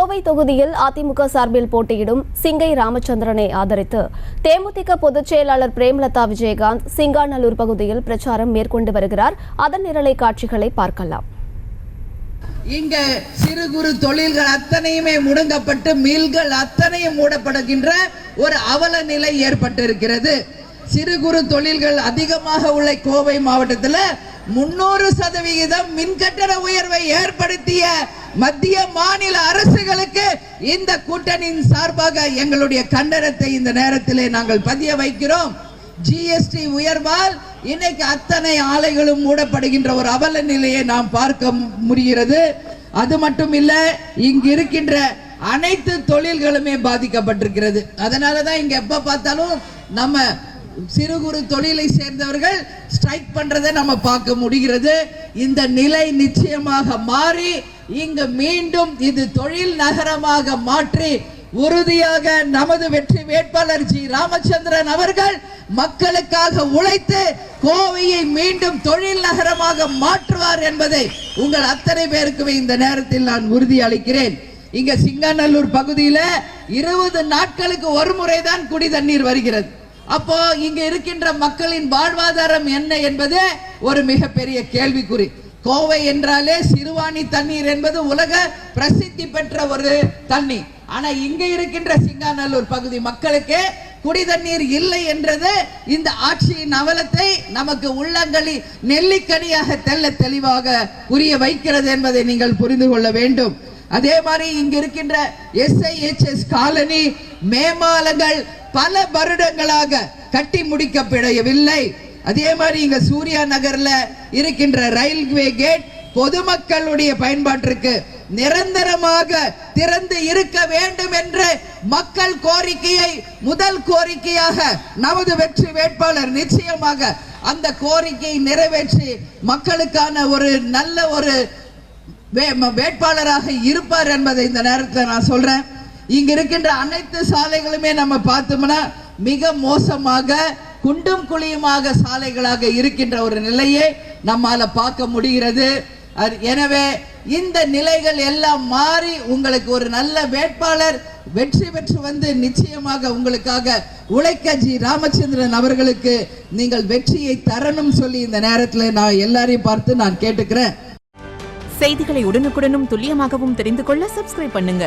கோவை தொகுதியில் அதிமுக சார்பில் போட்டியிடும் சிங்கை ராமச்சந்திரனை ஆதரித்து தேமுதிக பொதுச் செயலாளர் பிரேமலதா விஜயகாந்த் சிங்காநல்லூர் பகுதியில் பிரச்சாரம் மேற்கொண்டு வருகிறார். அதன் நிரலை காட்சிகளை பார்க்கலாம். இங்க சிறு குறு தொழில்கள் அத்தனையுமே முடங்கப்பட்டு மில்கள் அத்தனையும் மூடப்படுகின்ற ஒரு அவல நிலை ஏற்பட்டிருக்கிறது. சிறு குறு தொழில்கள் அதிகமாக உள்ள கோவை மாவட்டத்தில் 300% மின்கட்டண உயர்வை ஏற்படுத்திய மத்திய மாநில அரசுகளுக்கு இந்த கூட்டணியின் சார்பாக எங்களுடைய கண்டனத்தை இந்த நேரத்திலே நாங்கள் பதிய வைக்கிறோம். ஜிஎஸ்டி உயர்வால் இன்னைக்கு அத்தனை ஆலைகளும் மூடப்படுகின்ற ஒரு அவல நிலையை நாம் பார்க்க முடிகிறது. அது மட்டும் இல்ல, இங்கு இருக்கின்ற அனைத்து தொழில்களுமே பாதிக்கப்பட்டிருக்கிறது. அதனாலதான் இங்க எப்ப பார்த்தாலும் நம்ம சிறு குறு தொழிலை சேர்ந்தவர்கள் ஸ்ட்ரைக் பண்றதை நம்ம பார்க்க முடிகிறது. இந்த நிலை நிச்சயமாக மாறி இங்கு மீண்டும் இது தொழில் நகரமாக மாற்றி உறுதியாக நமது வெற்றி வேட்பாளர் ஜி ராமச்சந்திரன் அவர்கள் மக்களுக்காக உழைத்து கோவையை மீண்டும் தொழில் நகரமாக மாற்றுவார் என்பதை உங்கள் அத்தனை பேருக்குமே இந்த நேரத்தில் நான் உறுதி அளிக்கிறேன். இங்க சிங்காநல்லூர் பகுதியில 20 நாட்களுக்கு ஒரு முறைதான் குடி தண்ணீர் வருகிறது. அப்போ இங்க இருக்கின்ற மக்களின் வாழ்வாதாரம் என்ன என்பது ஒரு மிகப்பெரிய கேள்விக்குறி. கோவை என்றாலே சிறுவாணி தண்ணீர் என்பது உலக பிரசித்தி பெற்ற ஒரு தண்ணீர். ஆனா இங்க இருக்கின்ற சிங்காநல்லூர் பகுதி மக்களுக்கு குடி தண்ணீர் இல்லை என்றது இந்த ஆட்சியின் அவலத்தை நமக்கு உள்ளங்களி நெல்லிக்கனியாக தெல்ல தெளிவாக புரிய வைக்கிறது என்பதை நீங்கள் புரிந்து கொள்ள வேண்டும். அதே மாதிரி இங்க இருக்கின்ற SIHS காலனி மேம்பாலங்கள் பல வருடங்களாக கட்டி முடிக்கப்படவில்லை. அதே மாதிரி இங்க சூர்யா நகர்ல இருக்கின்ற ரயில்வே கேட் பொதுமக்களுடைய பயன்பாட்டிற்கு நிரந்தரமாக திறந்து இருக்க வேண்டும் என்று மக்கள் கோரிக்கையை முதல் கோரிக்கையாக நமது வெற்றி வேட்பாளர் நிச்சயமாக அந்த கோரிக்கையை நிறைவேற்றி மக்களுக்கான ஒரு நல்ல ஒரு வேட்பாளராக இருப்பார் என்பதை இந்த நேரத்தில் நான் சொல்றேன். இங்க இருக்கின்ற அனைத்து சாலைகளுமே நம்ம பார்த்தோம்னா மிக மோசமாக குண்டும் குழியுமாக சாலைகளாக இருக்கின்ற ஒரு நிலையை நம்மால பார்க்க முடிகிறது. எனவே இந்த நிலைகள் எல்லாம் மாறி உங்களுக்கு ஒரு நல்ல வேட்பாளர் வெற்றி பெற்று வந்து நிச்சயமாக உங்களுக்காக உழைக்க ஜி ராமச்சந்திரன் அவர்களுக்கு நீங்கள் வெற்றியை தரணும் சொல்லி இந்த நேரத்தில் நான் எல்லாரையும் பார்த்து நான் கேட்டுக்கிறேன். செய்திகளை உடனுக்குடனும் துல்லியமாகவும் தெரிந்து கொள்ள சப்ஸ்கிரைப் பண்ணுங்க.